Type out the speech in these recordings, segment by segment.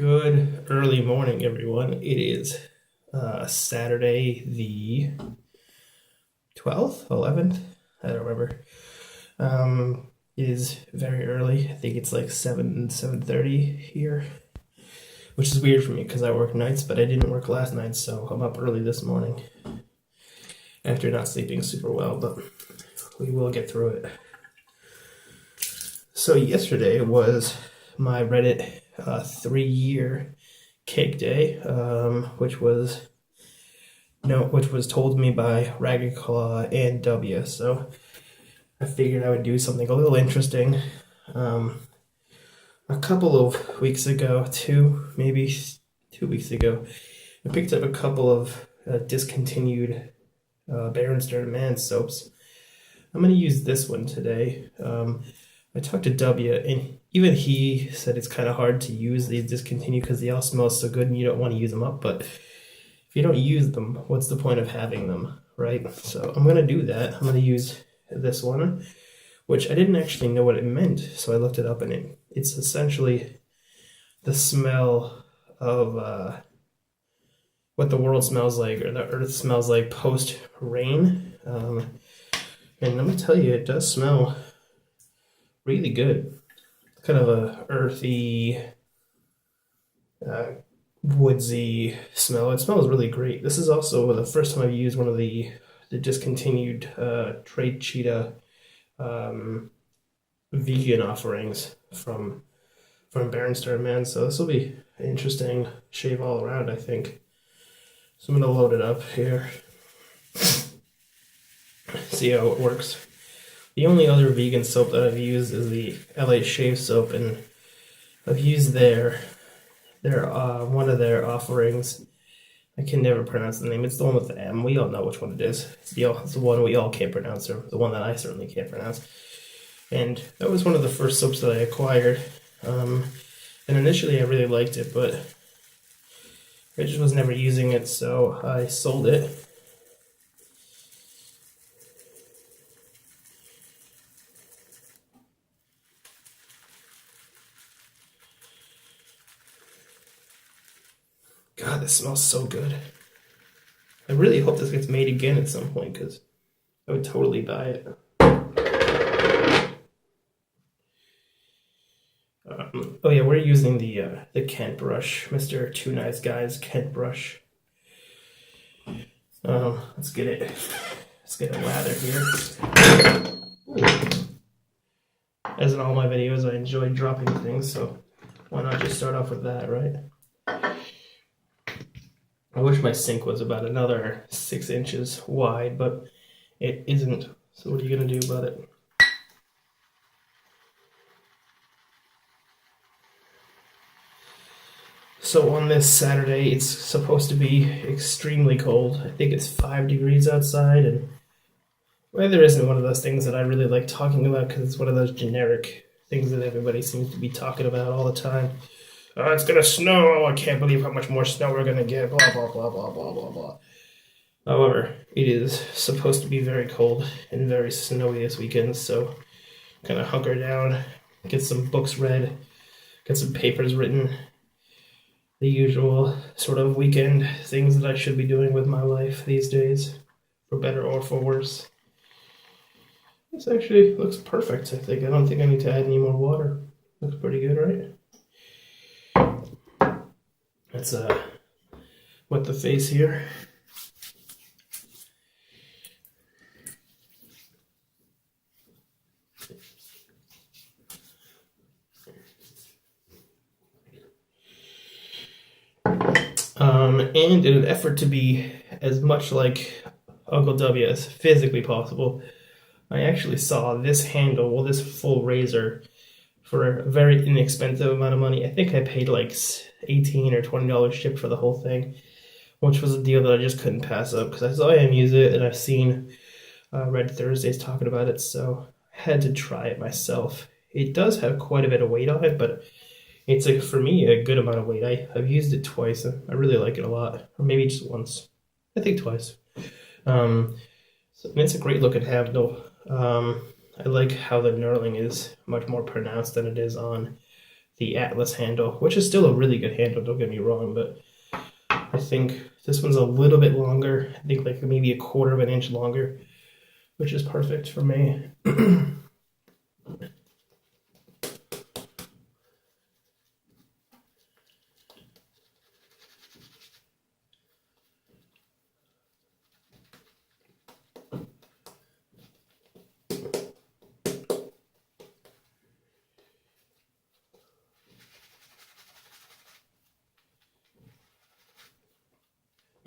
Good early morning, everyone. It is Saturday the 12th, 11th. I don't remember. It is very early. I think it's like 7:30 here, which is weird for me because I work nights, but I didn't work last night, so I'm up early this morning after not sleeping super well, but we will get through it. So yesterday was my Reddit 3-year cake day, which was told to me by Ragged Claw and W. So I figured I would do something a little interesting. A couple of weeks ago, maybe 2 weeks ago, I picked up a couple of discontinued Berenstain Man soaps. I'm going to use this one today. I talked to W, and even he said it's kind of hard to use these discontinued because they all smell so good and you don't want to use them up. But if you don't use them, what's the point of having them, right? So I'm going to do that. I'm going to use this one, which I didn't actually know what it meant. So I looked it up, and it's essentially the smell of what the world smells like, or the earth smells like post-rain. And let me tell you, it does smell really good. It's kind of a earthy, woodsy smell. It smells really great. This is also the first time I've used one of the discontinued Trade Cheetah vegan offerings from Berenstain Man. So this will be an interesting shave all around, I think. So I'm gonna load it up here. See how it works. The only other vegan soap that I've used is the LA Shave Soap, and I've used their one of their offerings. I can never pronounce the name. It's the one with the M. We all know which one it is. It's the one we all can't pronounce, or the one that I certainly can't pronounce. And that was one of the first soaps that I acquired. And initially I really liked it, but I just was never using it, so I sold it. God, this smells so good. I really hope this gets made again at some point, because I would totally buy it. Oh yeah, we're using the Kent brush, Mr. Two Nice Guys Kent brush. Let's get it lathered here. As in all my videos, I enjoy dropping things, so why not just start off with that, right? I wish my sink was about another 6 inches wide, but it isn't. So what are you gonna do about it? So on this Saturday, it's supposed to be extremely cold. I think it's 5 degrees outside, and weather isn't one of those things that I really like talking about because it's one of those generic things that everybody seems to be talking about all the time. It's gonna snow. I can't believe how much more snow we're gonna get. Blah blah blah blah blah blah blah. However, it is supposed to be very cold and very snowy this weekend, so kind of hunker down, get some books read, get some papers written. The usual sort of weekend things that I should be doing with my life these days, for better or for worse. This actually looks perfect, I think. I don't think I need to add any more water. Looks pretty good, right? Let's wet the face here. And in an effort to be as much like Uncle W as physically possible, I actually saw this handle, well, this full razor, for a very inexpensive amount of money. I think I paid like $18 or $20 shipped for the whole thing, which was a deal that I just couldn't pass up because I saw him use it, and I've seen Red Thursdays talking about it, so I had to try it myself. It does have quite a bit of weight on it, but it's, like, for me, a good amount of weight. I've used it twice, and I really like it a lot. Or maybe just once. I think twice. So it's a great looking handle. I like how the knurling is much more pronounced than it is on the Atlas handle, which is still a really good handle, don't get me wrong, but I think this one's a little bit longer. I think like maybe 1/4 of an inch longer, which is perfect for me.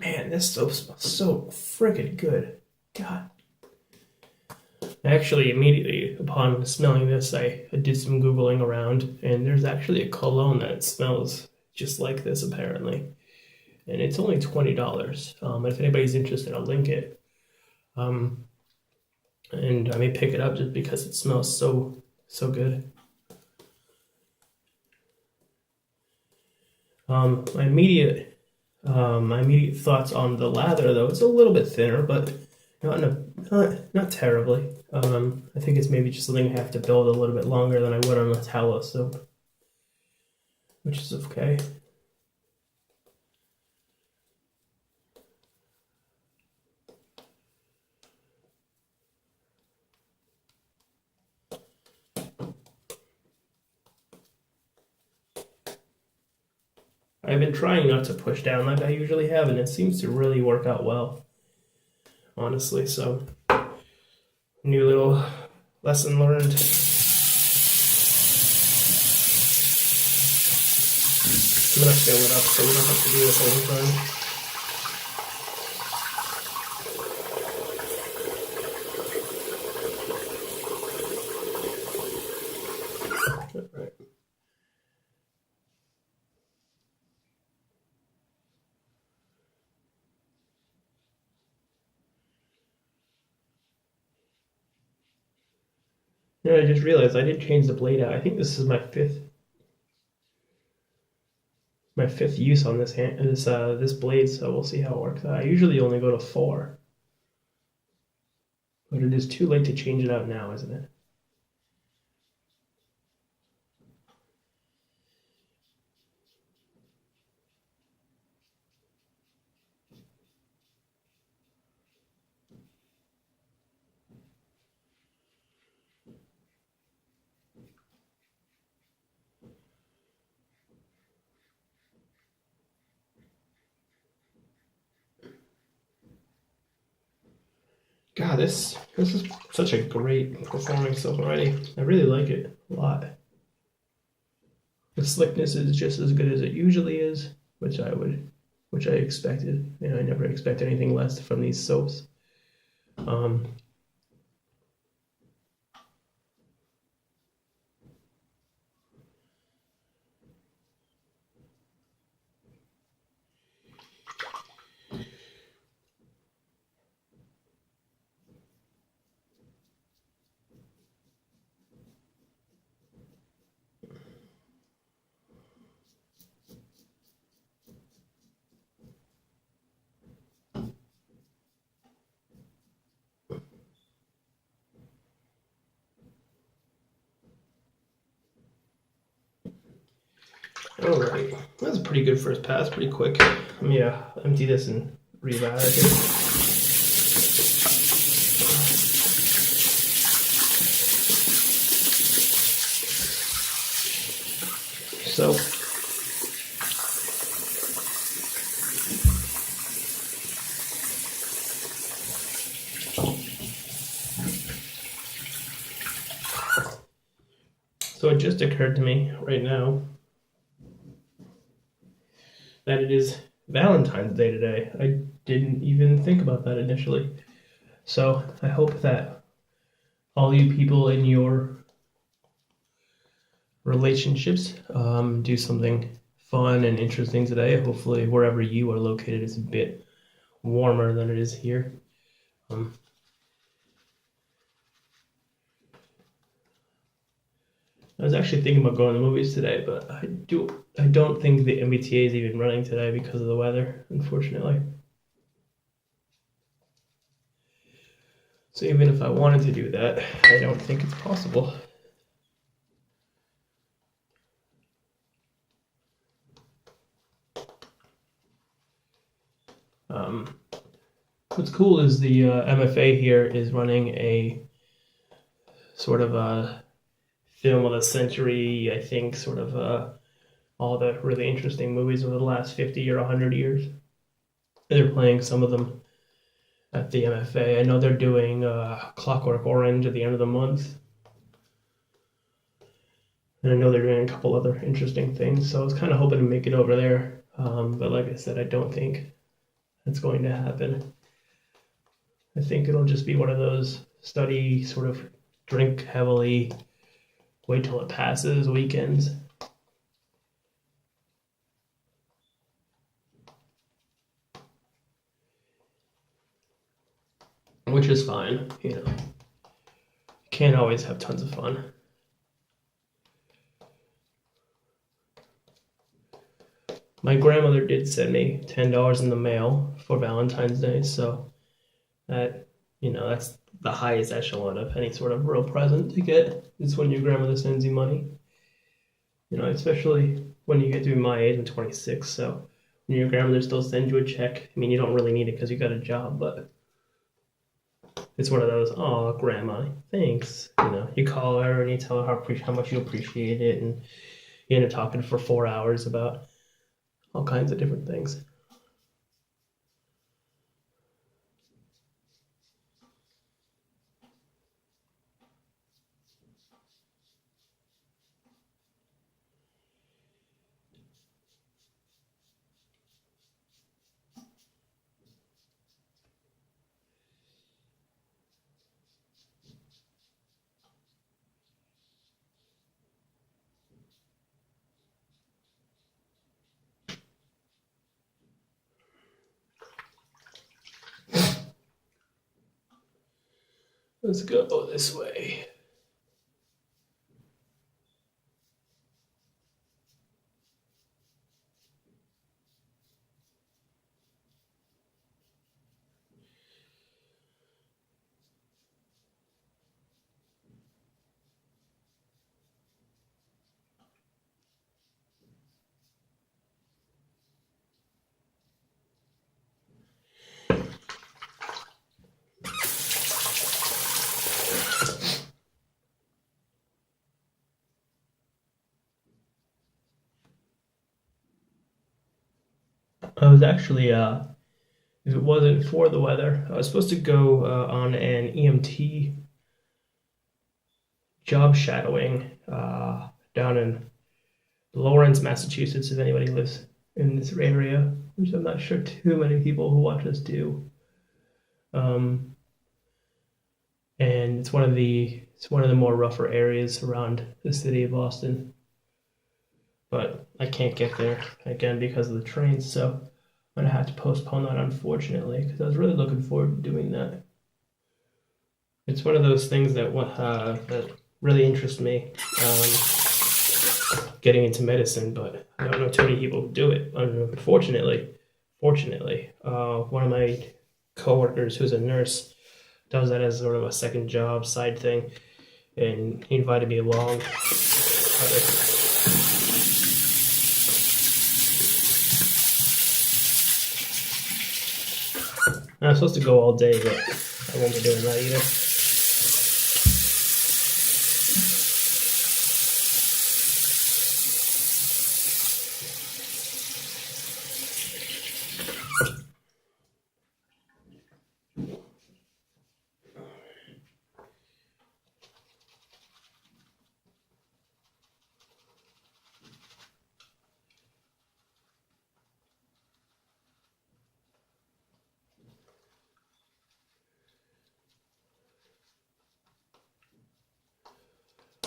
Man, this soap smells so freaking good. God. Actually, immediately upon smelling this, I did some Googling around, and there's actually a cologne that smells just like this, apparently. And it's only $20. If anybody's interested, I'll link it. And I may pick it up just because it smells so good. My immediate thoughts on the lather, though, it's a little bit thinner, but not terribly. I think it's maybe just something I have to build a little bit longer than I would on a tallow soap, which is okay. I've been trying not to push down like I usually have, and it seems to really work out well, honestly. So, new little lesson learned. I'm gonna fill it up so we don't have to do this all the time. Right. Yeah, I just realized I did change the blade out. I think this is my fifth use on this this blade, so we'll see how it works out. I usually only go to 4, but it is too late to change it out now, isn't it? God, this is such a great performing soap already. I really like it a lot. The slickness is just as good as it usually is, which I expected. You know, I never expect anything less from these soaps. Alright, that's a pretty good first pass, pretty quick. Let me empty this and relather it. So it just occurred to me right now that it is Valentine's Day today. I didn't even think about that initially. So I hope that all you people in your relationships do something fun and interesting today. Hopefully wherever you are located is a bit warmer than it is here. I was actually thinking about going to the movies today, but I don't think the MBTA is even running today because of the weather, unfortunately. So even if I wanted to do that, I don't think it's possible. What's cool is the MFA here is running a sort of a film of the century, I think, sort of all the really interesting movies over the last 50 or 100 years. They're playing some of them at the MFA. I know they're doing Clockwork Orange at the end of the month. And I know they're doing a couple other interesting things, so I was kind of hoping to make it over there. But like I said, I don't think that's going to happen. I think it'll just be one of those study, sort of drink heavily, wait till it passes weekends. Which is fine, you know. You can't always have tons of fun. My grandmother did send me $10 in the mail for Valentine's Day, so that, you know, that's the highest echelon of any sort of real present to get, is when your grandmother sends you money. You know, especially when you get to be my age, I'm 26, so when your grandmother still sends you a check, I mean, you don't really need it because you got a job, but it's one of those, oh, grandma, thanks. You know, you call her and you tell her how much you appreciate it, and you end up talking for 4 hours about all kinds of different things. Let's go this way. I was actually, if it wasn't for the weather, I was supposed to go on an EMT job shadowing down in Lawrence, Massachusetts, if anybody lives in this area, which I'm not sure too many people who watch this do. And it's one of the more rougher areas around the city of Boston. But I can't get there again because of the trains, so I'm gonna have to postpone that, unfortunately, because I was really looking forward to doing that. It's one of those things that really interests me, getting into medicine, but I don't know too many people who do it. Fortunately, one of my coworkers who's a nurse does that as sort of a second job, side thing, and he invited me along. I'm supposed to go all day, but I won't be doing that either.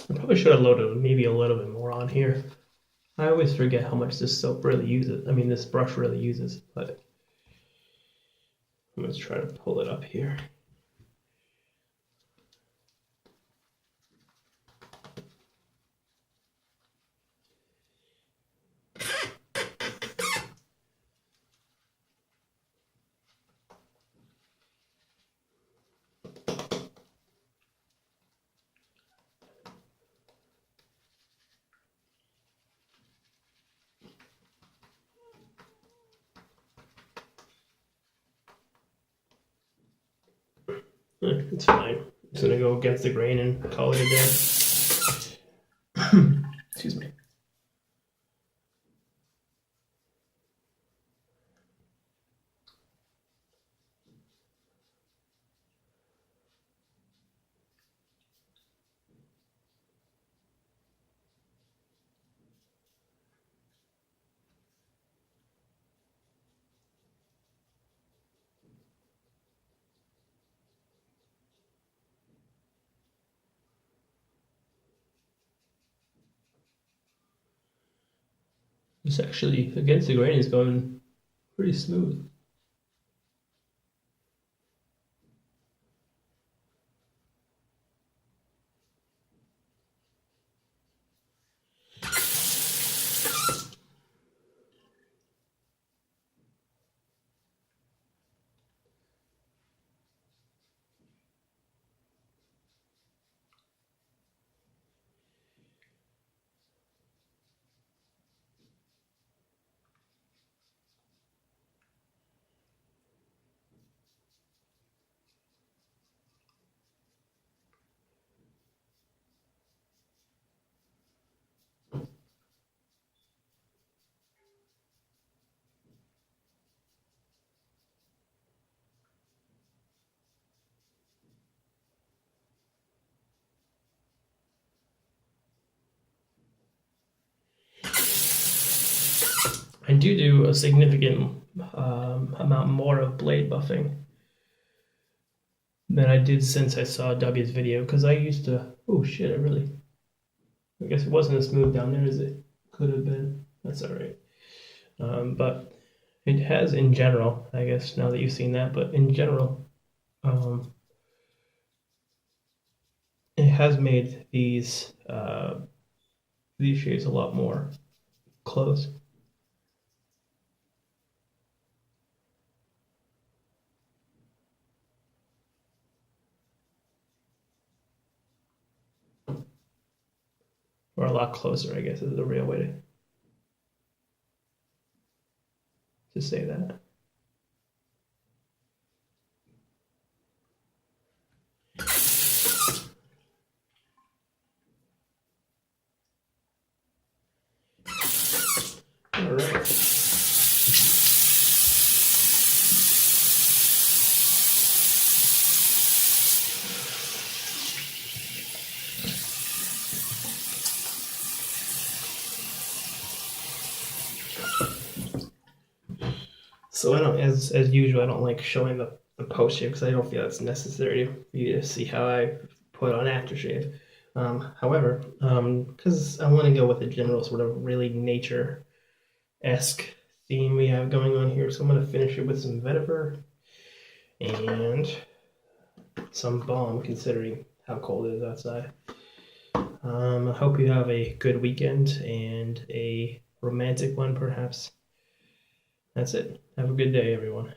I probably should have loaded maybe a little bit more on here. I always forget how much this soap really uses. I mean, this brush really uses, but I'm going to try to pull it up here. It's fine. Just gonna go against the grain and call it a day. Excuse me. This actually, against the grain, is going pretty smooth. I do a significant amount more of blade buffing than I did since I saw W's video, because I used to, oh shit, I guess it wasn't as smooth down there as it could have been. That's all right. But it has, in general, I guess now that you've seen that, but in general, it has made these shades a lot more close. Or a lot closer, I guess, is the real way to say that. All right. So I don't, as usual, I don't like showing the post shave because I don't feel it's necessary for you to see how I put on aftershave. However, because I want to go with a general sort of really nature-esque theme we have going on here, so I'm going to finish it with some Vetiver and some balm, considering how cold it is outside. I hope you have a good weekend and a romantic one, perhaps. That's it. Have a good day, everyone.